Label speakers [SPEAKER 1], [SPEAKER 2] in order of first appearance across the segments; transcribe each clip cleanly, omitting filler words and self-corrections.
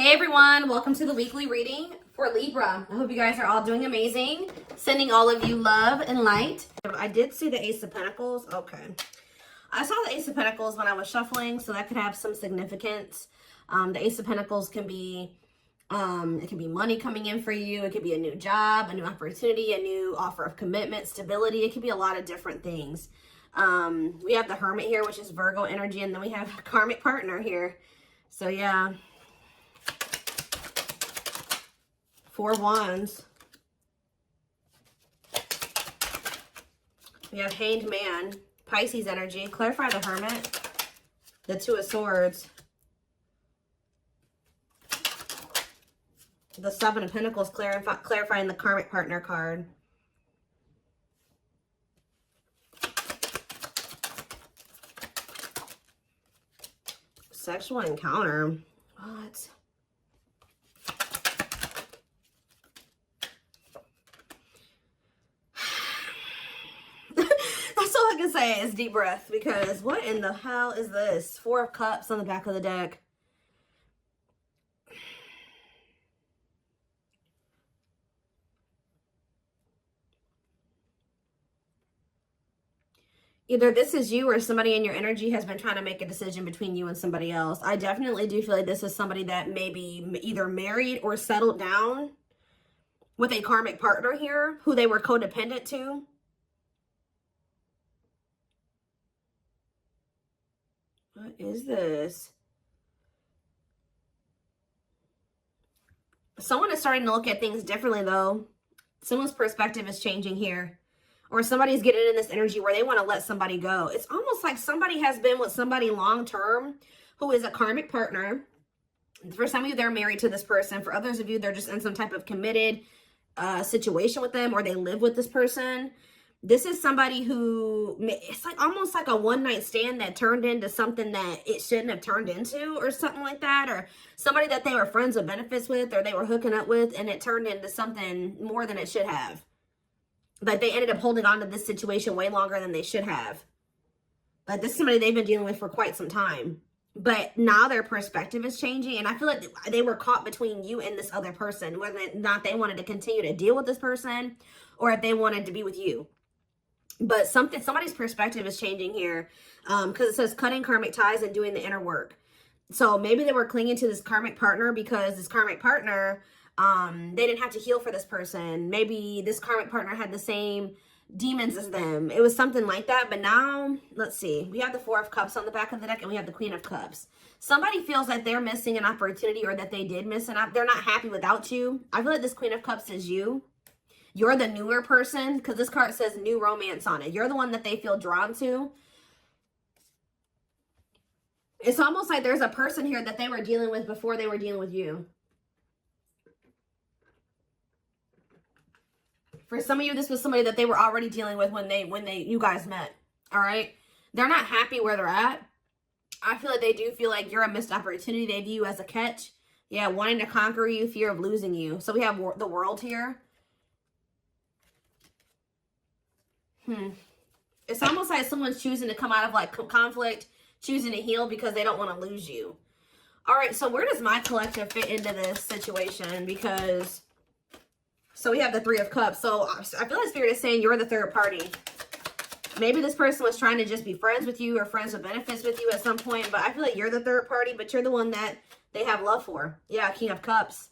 [SPEAKER 1] Hey everyone, welcome to the weekly reading for Libra. I hope you guys are all doing amazing. Sending all of you love and light. I did see the Ace of Pentacles. Okay. I saw the Ace of Pentacles when I was shuffling, so that could have some significance. The Ace of Pentacles can be, it can be money coming in for you. It could be a new job, a new opportunity, a new offer of commitment, stability. It could be a lot of different things. We have the Hermit here, which is Virgo energy, and then we have a karmic partner here. So yeah. 4 Wands. We have Hanged Man, Pisces energy. Clarify the Hermit. The 2 of Swords. The 7 of Pentacles, clarifying the karmic partner card. Sexual encounter. What? That's all I can say is deep breath, because what in the hell is this? 4 of Cups on the back of the deck. Either this is you or somebody in your energy has been trying to make a decision between you and somebody else. I definitely do feel like this is somebody that may be either married or settled down with a karmic partner here who they were codependent to. What is this? Someone is starting to look at things differently, though. Someone's perspective is changing here. Or somebody's getting in this energy where they want to let somebody go. It's almost like somebody has been with somebody long-term who is a karmic partner. For some of you, they're married to this person. For others of you, they're just in some type of committed situation with them, or they live with this person. This is somebody who, it's like almost like a one-night stand that turned into something that it shouldn't have turned into, or something like that. Or somebody that they were friends with benefits with, or they were hooking up with, and it turned into something more than it should have. Like they ended up holding on to this situation way longer than they should have. Like this is somebody they've been dealing with for quite some time. But now their perspective is changing. And I feel like they were caught between you and this other person. Whether or not they wanted to continue to deal with this person, or if they wanted to be with you. But somebody's perspective is changing here. Because it says cutting karmic ties and doing the inner work. So maybe they were clinging to this karmic partner because this karmic partner, they didn't have to heal for this person. Maybe this karmic partner had the same demons as them. It was something like that. But now, let's see. We have the 4 of Cups on the back of the deck, and we have the Queen of Cups. Somebody feels like they're missing an opportunity, or that they did miss an opportunity. They're not happy without you. I feel like this Queen of Cups is you. You're the newer person, because this card says new romance on it. You're the one that they feel drawn to. It's almost like there's a person here that they were dealing with before they were dealing with you. For some of you, this was somebody that they were already dealing with when you guys met. All right. They're not happy where they're at. I feel like they do feel like you're a missed opportunity. They view you as a catch. Yeah. Wanting to conquer you, fear of losing you. So we have the World here. It's almost like someone's choosing to come out of like conflict, choosing to heal because they don't want to lose you. All right. So where does my collective fit into this situation? Because so we have the 3 of Cups. So I feel like Spirit is saying you're the third party. Maybe this person was trying to just be friends with you or friends with benefits with you at some point. But I feel like you're the third party, but you're the one that they have love for. Yeah, King of Cups.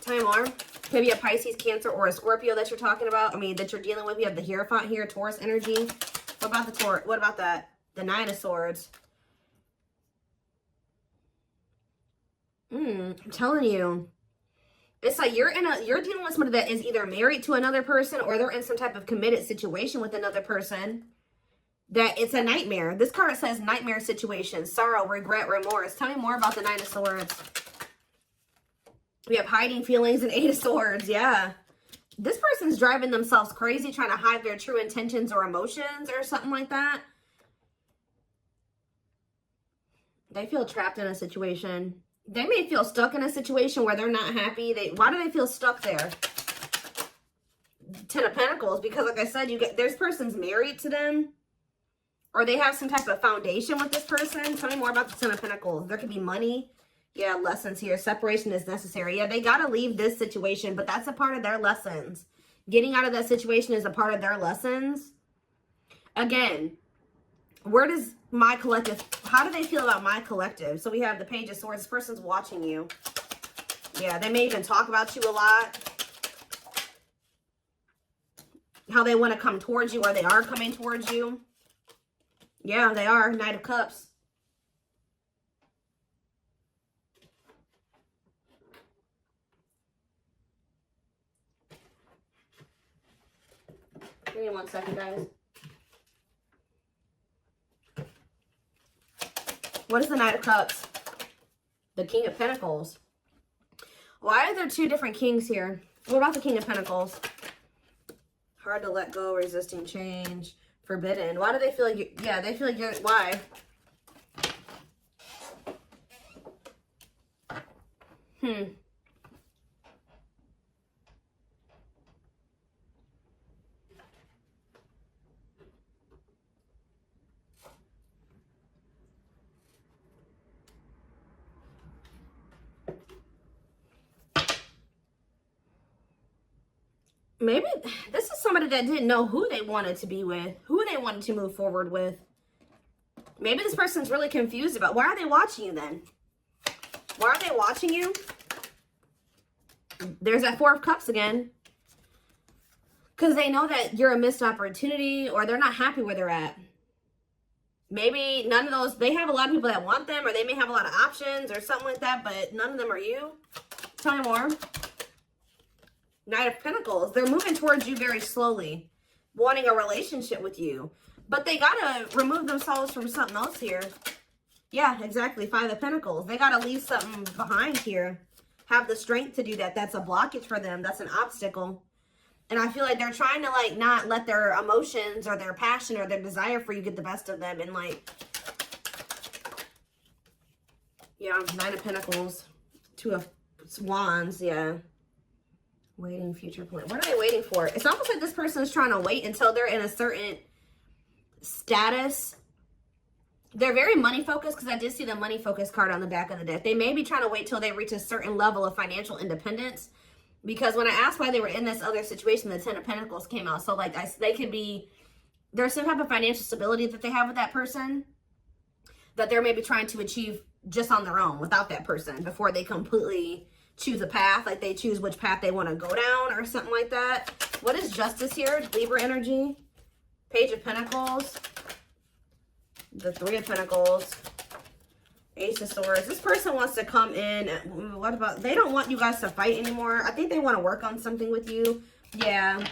[SPEAKER 1] Tell me more. Could be a Pisces, Cancer, or a Scorpio that you're talking about. I mean, that you're dealing with. We have the Hierophant here, Taurus energy. What about the Taurus? What about that? The 9 of Swords. I'm telling you. It's like you're dealing with somebody that is either married to another person, or they're in some type of committed situation with another person. That it's a nightmare. This card says nightmare situation, sorrow, regret, remorse. Tell me more about the 9 of Swords. We have hiding feelings and 8 of Swords. Yeah. This person's driving themselves crazy, trying to hide their true intentions or emotions or something like that. They feel trapped in a situation. They may feel stuck in a situation where they're not happy. Why do they feel stuck there? 10 of Pentacles, because like I said, there's person's married to them, or they have some type of foundation with this person. Tell me more about the 10 of Pentacles. There could be money Yeah, lessons here. Separation is necessary. Yeah, they got to leave this situation, but that's a part of their lessons. Getting out of that situation is a part of their lessons. Again, where does my collective, how do they feel about my collective? So we have the Page of Swords. This person's watching you. Yeah, they may even talk about you a lot. How they want to come towards you, or they are coming towards you. Yeah, they are. Knight of Cups. Give me 1 second, guys. What is the Knight of Cups? The King of Pentacles. Why are there two different kings here? What about the King of Pentacles? Hard to let go, resisting change, forbidden. Why do they feel like you, yeah, they feel like you're, why? Maybe this is somebody that didn't know who they wanted to be with, who they wanted to move forward with. Maybe this person's really confused about, why are they watching you then? Why are they watching you? There's that Four of Cups again. Because they know that you're a missed opportunity, or they're not happy where they're at. Maybe none of those, they have a lot of people that want them, or they may have a lot of options or something like that, but none of them are you. Tell me more. Knight of Pentacles. They're moving towards you very slowly, wanting a relationship with you. But they got to remove themselves from something else here. Yeah, exactly. Five of Pentacles. They got to leave something behind here. Have the strength to do that. That's a blockage for them. That's an obstacle. And I feel like they're trying to, like, not let their emotions or their passion or their desire for you get the best of them. And, like, yeah, Nine of Pentacles. Two of Wands, yeah. Waiting, future plan. What are they waiting for? It's almost like this person is trying to wait until they're in a certain status. They're very money focused, because I did see the money focused card on the back of the deck. They may be trying to wait till they reach a certain level of financial independence. Because when I asked why they were in this other situation, the Ten of Pentacles came out. So, like, they could be, there's some type of financial stability that they have with that person that they're maybe trying to achieve just on their own without that person before they completely choose a path. Like, they choose which path they want to go down or something like that. What is Justice here? Libra energy. Page of Pentacles. The Three of Pentacles. Ace of Swords. This person wants to come in. What about, they don't want you guys to fight anymore. I think they want to work on something with you. Yeah.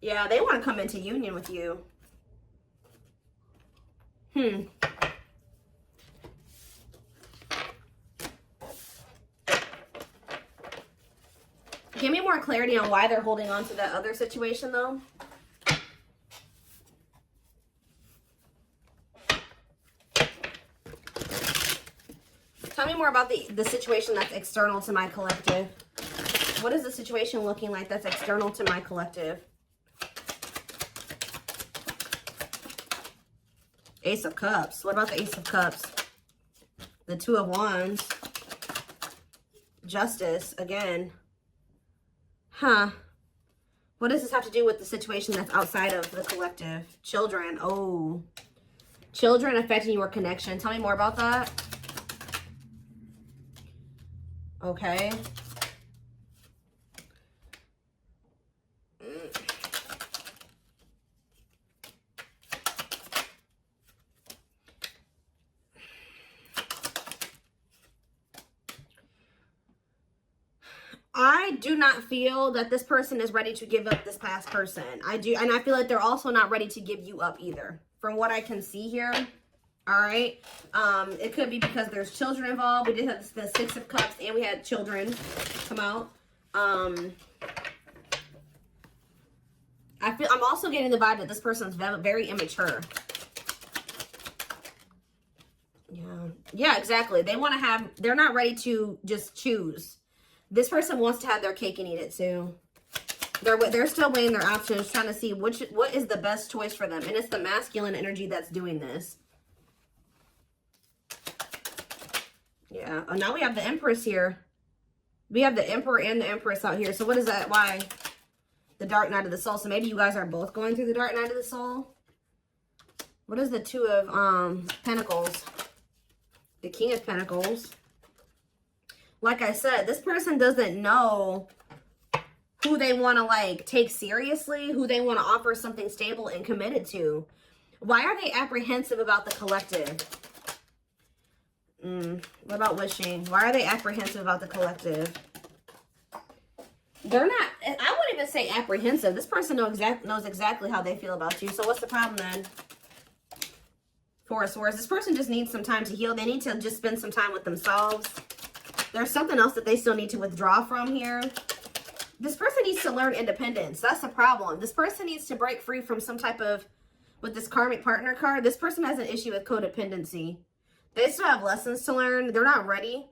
[SPEAKER 1] Yeah, they want to come into union with you. Give me more clarity on why they're holding on to that other situation, though. Tell me more about the situation that's external to my collective. What is the situation looking like that's external to my collective? Ace of Cups. What about the Ace of Cups? The Two of Wands. Justice, again. Huh. What does this have to do with the situation that's outside of the collective? Children. Oh. Children affecting your connection. Tell me more about that. Okay. I do not feel that this person is ready to give up this past person. I do, and I feel like they're also not ready to give you up either, from what I can see here. All right. It could be because there's children involved. We did have the Six of Cups, and we had children come out. I'm also getting the vibe that this person's very immature. Yeah, exactly. They want to have, they're not ready to just choose. This person wants to have their cake and eat it too. They're still weighing their options, trying to see what is the best choice for them. And it's the masculine energy that's doing this. Yeah. Oh, now we have the Empress here. We have the Emperor and the Empress out here. So what is that? Why? The Dark Night of the Soul. So maybe you guys are both going through the Dark Night of the Soul. What is the Two of Pentacles? The King of Pentacles. Like I said, this person doesn't know who they want to like take seriously, who they want to offer something stable and committed to. Why are they apprehensive about the collective? What about wishing? Why are they apprehensive about the collective? They're not, I wouldn't even say apprehensive. This person knows exactly how they feel about you. So what's the problem then? Four of Swords. This person just needs some time to heal. They need to just spend some time with themselves. There's something else that they still need to withdraw from here. This person needs to learn independence. That's the problem. This person needs to break free from some type of, with this karmic partner card, this person has an issue with codependency. They still have lessons to learn. They're not ready.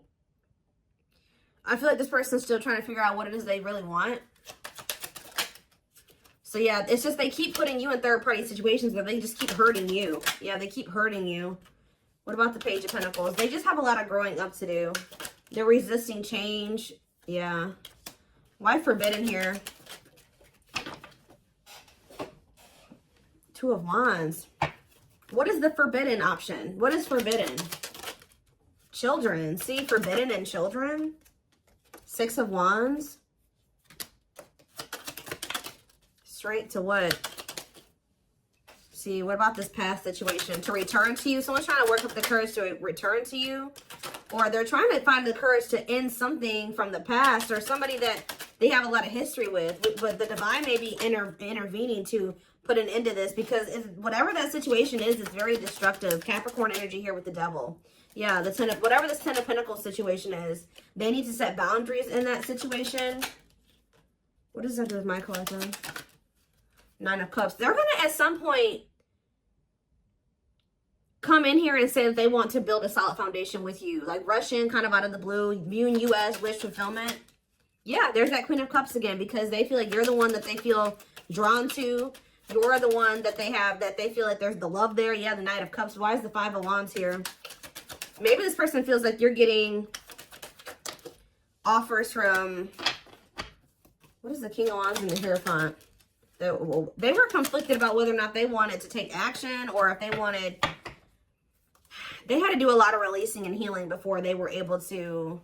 [SPEAKER 1] I feel like this person's still trying to figure out what it is they really want. So yeah, it's just they keep putting you in third-party situations where they just keep hurting you. Yeah, they keep hurting you. What about the Page of Pentacles? They just have a lot of growing up to do. They're resisting change. Yeah. Why forbidden here? Two of Wands. What is the forbidden option? What is forbidden? Children. See, forbidden and children. Six of Wands. Straight to what? See, what about this past situation? To return to you. Someone's trying to work up the courage to return to you. Or they're trying to find the courage to end something from the past. Or somebody that they have a lot of history with. But the divine may be intervening to put an end to this. Because whatever that situation is, it's very destructive. Capricorn energy here with the Devil. Yeah, the Ten of, whatever this Ten of Pentacles situation is, they need to set boundaries in that situation. What does that do with my collective? Nine of Cups. They're going to, at some point, come in here and say that they want to build a solid foundation with you. Like rush in kind of out of the blue. You and you as wish fulfillment. Yeah, there's that Queen of Cups again. Because they feel like you're the one that they feel drawn to. You're the one that they have, that they feel like there's the love there. Yeah, the Knight of Cups. Why is the Five of Wands here? Maybe this person feels like you're getting offers from, what is the King of Wands and the Hierophant? They were conflicted about whether or not they wanted to take action or if they wanted, they had to do a lot of releasing and healing before they were able to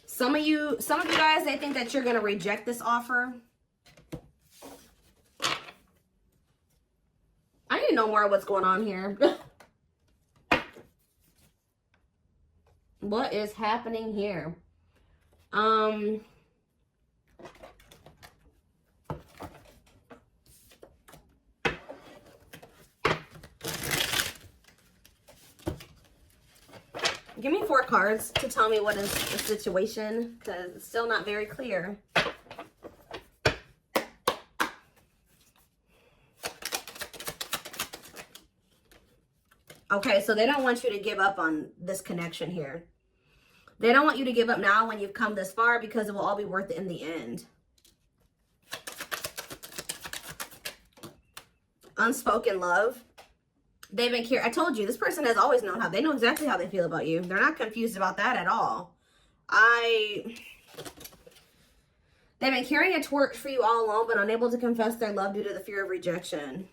[SPEAKER 1] Some of you guys, they think that you're going to reject this offer. I need to know more of what's going on here. What is happening here? Give me 4 cards to tell me what is the situation, because it's still not very clear. Okay, so they don't want you to give up on this connection here. They don't want you to give up now when you've come this far, because it will all be worth it in the end. Unspoken love. They've been I told you, this person has always known how. They know exactly how they feel about you. They're not confused about that at all. They've been carrying a torch for you all along, but unable to confess their love due to the fear of rejection.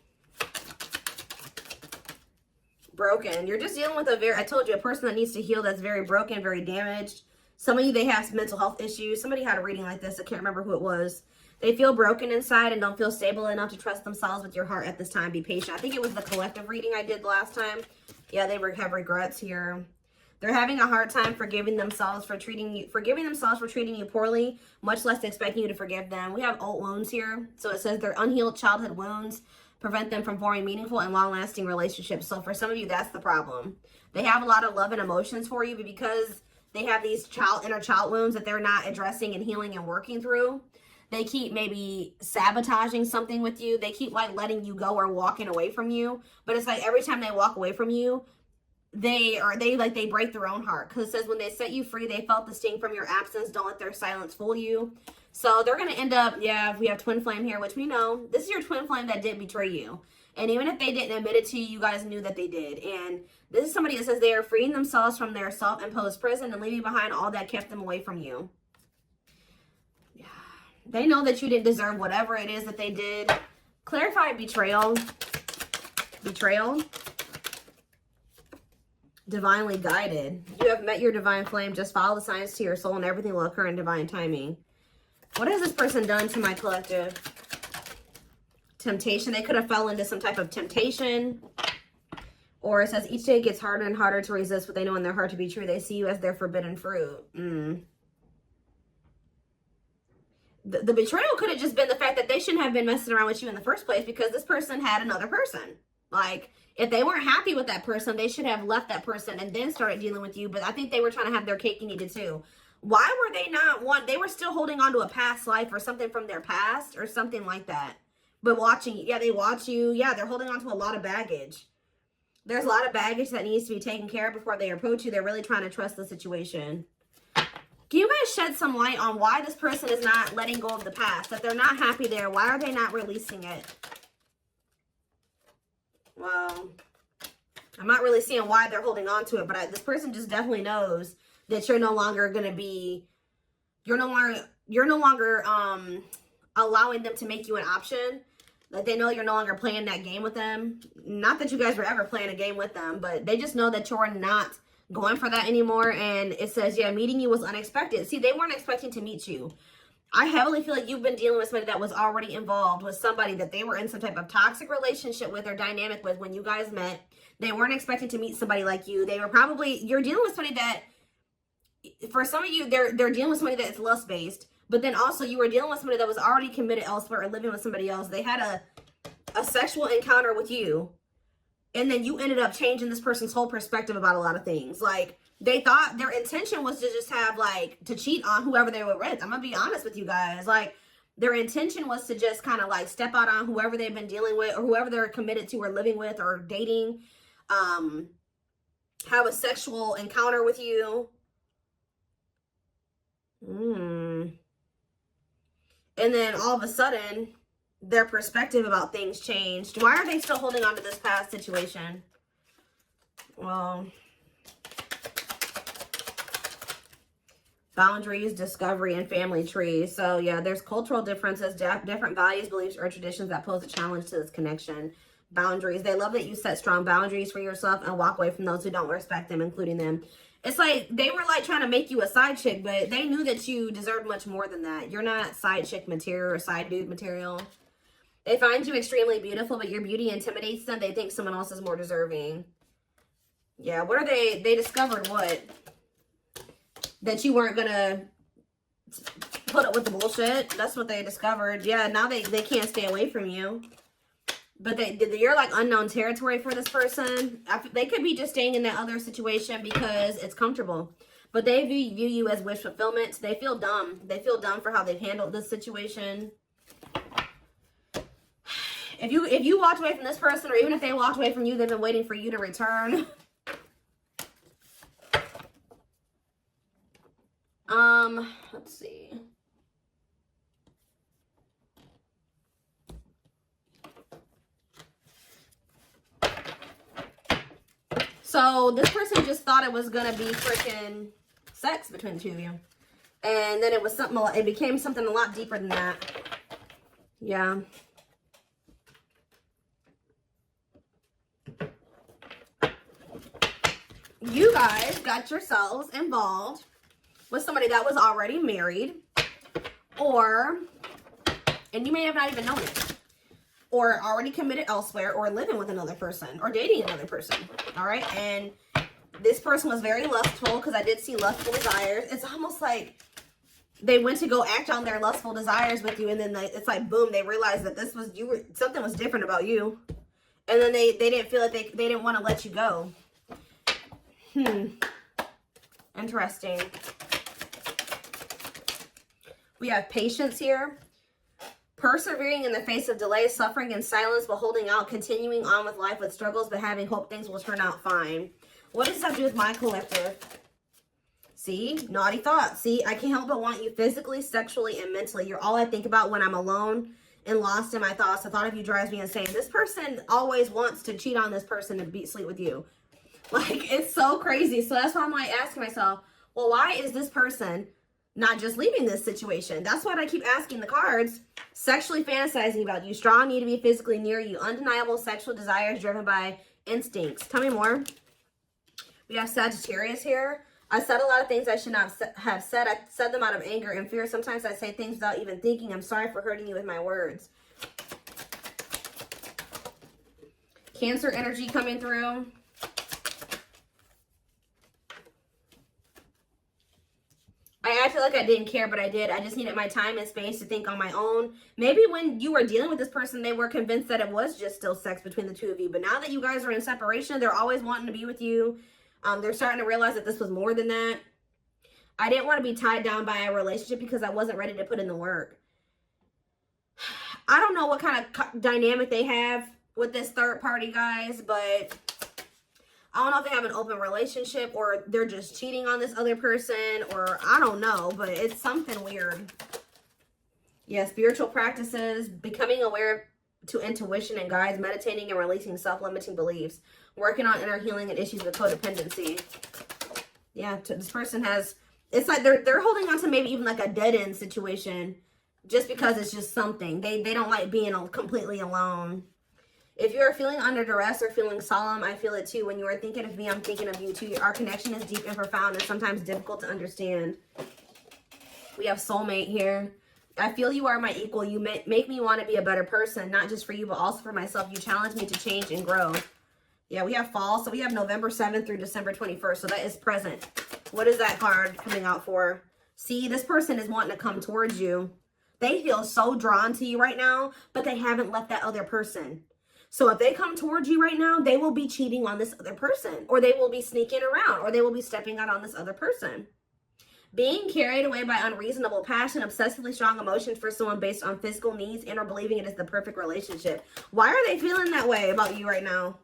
[SPEAKER 1] Broken. You're just dealing with I told you, a person that needs to heal, that's very broken, very damaged. Some of you, they have some mental health issues. Somebody had a reading like this. I can't remember who it was. They feel broken inside and don't feel stable enough to trust themselves with your heart at this time. Be patient. I think it was the collective reading I did last time. Yeah, they have regrets here. They're having a hard time forgiving themselves for treating you poorly, much less expecting you to forgive them. We have old wounds here. So it says their unhealed childhood wounds prevent them from forming meaningful and long-lasting relationships. So for some of you, that's the problem. They have a lot of love and emotions for you, but because they have these inner child wounds that they're not addressing and healing and working through, they keep maybe sabotaging something with you. They keep like letting you go or walking away from you. But it's like every time they walk away from you, they break their own heart. Because it says when they set you free, they felt the sting from your absence. Don't let their silence fool you. So they're going to end up, yeah, we have twin flame here, which we know. This is your twin flame that did betray you. And even if they didn't admit it to you, you guys knew that they did. And this is somebody that says they are freeing themselves from their self-imposed prison and leaving behind all that kept them away from you. Yeah. They know that you didn't deserve whatever it is that they did. Clarify betrayal. Betrayal. Divinely guided. You have met your divine flame. Just follow the signs to your soul and everything will occur in divine timing. What has this person done to my collective? Temptation. They could have fell into some type of temptation. Or it says each day gets harder and harder to resist what they know in their heart to be true. They see you as their forbidden fruit. The betrayal could have just been the fact that they shouldn't have been messing around with you in the first place because this person had another person. Like, if they weren't happy with that person, they should have left that person and then started dealing with you. But I think they were trying to have their cake and eat it too. Why were they not they were still holding on to a past life or something from their past or something like that. But watching, yeah, they watch you. Yeah, they're holding on to a lot of baggage. There's a lot of baggage that needs to be taken care of before they approach you. They're really trying to trust the situation. Can you guys shed some light on why this person is not letting go of the past? That they're not happy there. Why are they not releasing it? Well, I'm not really seeing why they're holding on to it, but this person just definitely knows that you're no longer going to be, you're no longer allowing them to make you an option. Like, they know you're no longer playing that game with them. Not that you guys were ever playing a game with them, but they just know that you're not going for that anymore. And it says, yeah, meeting you was unexpected. See, they weren't expecting to meet you. I heavily feel like you've been dealing with somebody that was already involved with somebody that they were in some type of toxic relationship with or dynamic with when you guys met. They weren't expecting to meet somebody like you. They were probably, you're dealing with somebody that, for some of you, they're dealing with somebody that's lust-based. But then also you were dealing with somebody that was already committed elsewhere or living with somebody else. They had a sexual encounter with you. And then you ended up changing this person's whole perspective about a lot of things. Like, they thought their intention was to just have, like, to cheat on whoever they were with. I'm going to be honest with you guys. Like, their intention was to just kind of, like, step out on whoever they've been dealing with or whoever they're committed to or living with or dating. Have a sexual encounter with you. And then all of a sudden, their perspective about things changed. Why are they still holding on to this past situation? Well, boundaries, discovery, and family trees. So yeah, there's cultural differences, different values, beliefs, or traditions that pose a challenge to this connection. Boundaries. They love that you set strong boundaries for yourself and walk away from those who don't respect them, including them. It's like they were like trying to make you a side chick, but they knew that you deserved much more than that. You're not side chick material or side dude material. They find you extremely beautiful, but your beauty intimidates them. They think someone else is more deserving. Yeah, what are they? They discovered what? That you weren't going to put up with the bullshit. That's what they discovered. Yeah, now they can't stay away from you. But you're like unknown territory for this person. They could be just staying in that other situation because it's comfortable. But they view you as wish fulfillment. They feel dumb. They feel dumb for how they've handled this situation. If you walked away from this person, or even if they walked away from you, they've been waiting for you to return. Let's see. So this person just thought it was gonna be freaking sex between the two of you, and then it was something. It became something a lot deeper than that. Yeah. You guys got yourselves involved with somebody that was already married, and you may have not even known it, or already committed elsewhere, or living with another person, or dating another person, all right? And this person was very lustful, because I did see lustful desires. It's almost like they went to go act on their lustful desires with you, and then it's like, boom, they realized that something was different about you, and then they didn't feel like they didn't want to let you go. Interesting. We have patience here. Persevering in the face of delay, suffering, and silence, but holding out, continuing on with life with struggles, but having hope things will turn out fine. What does that do with my collective? See, naughty thoughts. See, I can't help but want you physically, sexually, and mentally. You're all I think about when I'm alone and lost in my thoughts. The thought of you drives me insane. This person always wants to cheat on this person and sleep with you. Like, it's so crazy. So that's why I'm like asking myself, well, why is this person not just leaving this situation? That's what I keep asking the cards. Sexually fantasizing about you. Strong need to be physically near you. Undeniable sexual desires driven by instincts. Tell me more. We have Sagittarius here. I said a lot of things I should not have said. I said them out of anger and fear. Sometimes I say things without even thinking. I'm sorry for hurting you with my words. Cancer energy coming through. I acted like I didn't care, but I did. I just needed my time and space to think on my own. Maybe when you were dealing with this person, they were convinced that it was just still sex between the two of you. But now that you guys are in separation, they're always wanting to be with you. They're starting to realize that this was more than that. I didn't want to be tied down by a relationship because I wasn't ready to put in the work. I don't know what kind of dynamic they have with this third party, guys, but I don't know if they have an open relationship or they're just cheating on this other person, or I don't know, but it's something weird. Yeah, spiritual practices, becoming aware to intuition and guides, meditating and releasing self-limiting beliefs, working on inner healing and issues with codependency. Yeah, this person has, it's like they're holding on to maybe even like a dead-end situation just because it's just something. They don't like being completely alone. If you're feeling under duress or feeling solemn, I feel it too. When you are thinking of me, I'm thinking of you too. Our connection is deep and profound and sometimes difficult to understand. We have soulmate here. I feel you are my equal. You make me want to be a better person, not just for you, but also for myself. You challenge me to change and grow. Yeah, we have fall. So we have November 7th through December 21st. So that is present. What is that card coming out for? See, this person is wanting to come towards you. They feel so drawn to you right now, but they haven't left that other person. So if they come towards you right now, they will be cheating on this other person, or they will be sneaking around, or they will be stepping out on this other person. Being carried away by unreasonable passion, obsessively strong emotions for someone based on physical needs, and or believing it is the perfect relationship. Why are they feeling that way about you right now?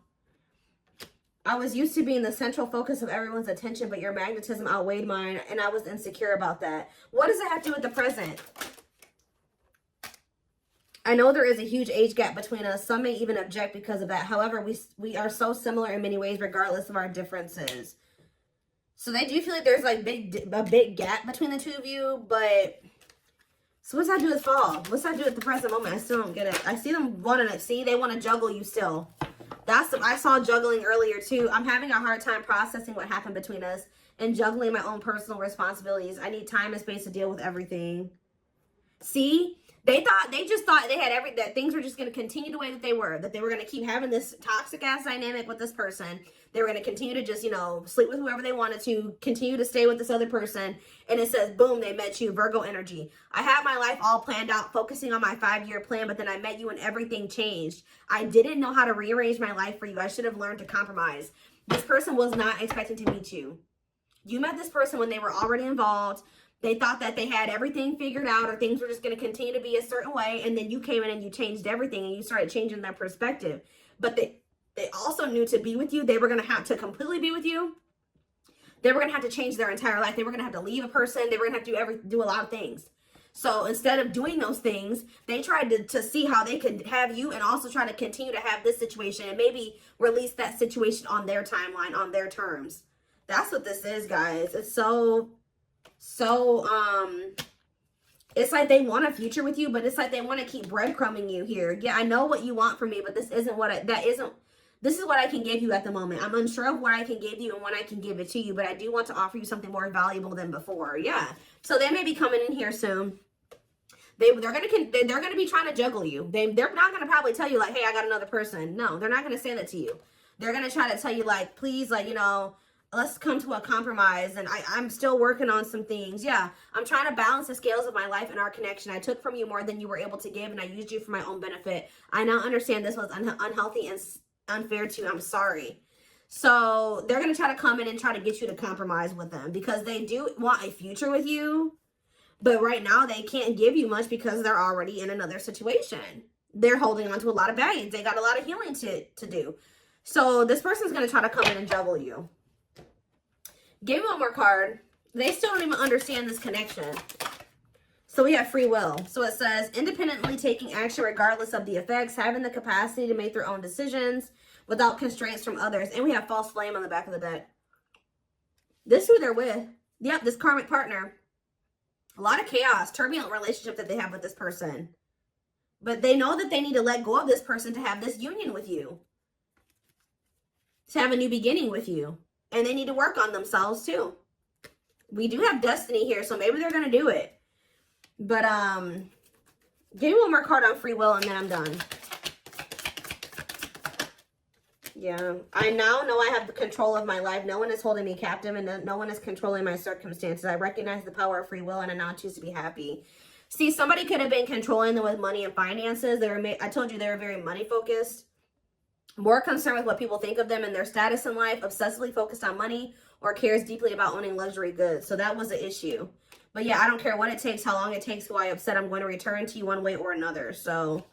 [SPEAKER 1] I was used to being the central focus of everyone's attention, but your magnetism outweighed mine, and I was insecure about that. What does it have to do with the present? I know there is a huge age gap between us. Some may even object because of that. However, we are so similar in many ways, regardless of our differences. So they do feel like there's like a big gap between the two of you, but so what's that do with fall? What's that do with the present moment? I still don't get it. I see them wanting to see, they want to juggle you still. I saw juggling earlier too. I'm having a hard time processing what happened between us and juggling my own personal responsibilities. I need time and space to deal with everything. See? They just thought they had that things were just going to continue the way that they were going to keep having this toxic ass dynamic with this person. They were going to continue to just, sleep with whoever they wanted to, continue to stay with this other person. And it says, boom, they met you, Virgo energy. I had my life all planned out, focusing on my 5-year plan, but then I met you and everything changed. I didn't know how to rearrange my life for you. I should have learned to compromise. This person was not expecting to meet you. You met this person when they were already involved. They thought that they had everything figured out, or things were just going to continue to be a certain way. And then you came in and you changed everything, and you started changing their perspective. But they also knew to be with you, they were going to have to completely be with you. They were going to have to change their entire life. They were going to have to leave a person. They were going to have to do a lot of things. So instead of doing those things, they tried to see how they could have you and also try to continue to have this situation and maybe release that situation on their timeline, on their terms. That's what this is, guys. It's so it's like they want a future with you, but it's like they want to keep breadcrumbing you here. Yeah, I know what you want from me, but this isn't this is what I can give you at the moment. I'm unsure of what I can give you and when I can give it to you, but I do want to offer you something more valuable than before. Yeah. So they may be coming in here soon. They're gonna be trying to juggle you. They're not gonna probably tell you like, hey, I got another person. No, they're not gonna say that to you. They're gonna try to tell you like, please, like, let's come to a compromise, and I'm still working on some things. Yeah, I'm trying to balance the scales of my life and our connection. I took from you more than you were able to give, and I used you for my own benefit. I now understand this was unhealthy and unfair to you. I'm sorry. So they're going to try to come in and try to get you to compromise with them because they do want a future with you. But right now they can't give you much because they're already in another situation. They're holding on to a lot of baggage. They got a lot of healing to do. So this person's going to try to come in and juggle you. Give me one more card. They still don't even understand this connection. So we have free will. So it says, independently taking action regardless of the effects, having the capacity to make their own decisions without constraints from others. And we have false flame on the back of the deck. This is who they're with. Yep, this karmic partner. A lot of chaos, turbulent relationship that they have with this person. But they know that they need to let go of this person to have this union with you. To have a new beginning with you. And they need to work on themselves too. We do have destiny here, so maybe they're going to do it. But, give me one more card on free will and then I'm done. Yeah, I now know I have the control of my life. No one is holding me captive and no one is controlling my circumstances. I recognize the power of free will and I now choose to be happy. See, somebody could have been controlling them with money and finances. I told you they were very money focused. More concerned with what people think of them and their status in life. Obsessively focused on money or cares deeply about owning luxury goods. So that was the issue. But yeah, I don't care what it takes, how long it takes, who I upset. I'm going to return to you one way or another. So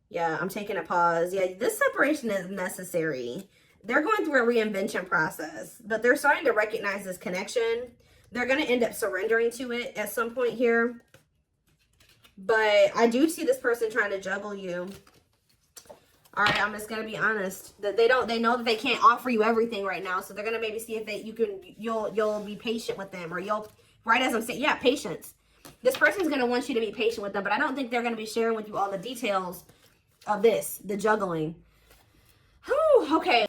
[SPEAKER 1] yeah, I'm taking a pause. Yeah, this separation is necessary. They're going through a reinvention process, but they're starting to recognize this connection. They're going to end up surrendering to it at some point here. But I do see this person trying to juggle you. All right, I'm just going to be honest. That they know that they can't offer you everything right now, so they're going to maybe see if you'll be patient with them, or you'll, right as I'm saying, yeah, patience. This person's going to want you to be patient with them, but I don't think they're going to be sharing with you all the details of this, the juggling. Whew, okay.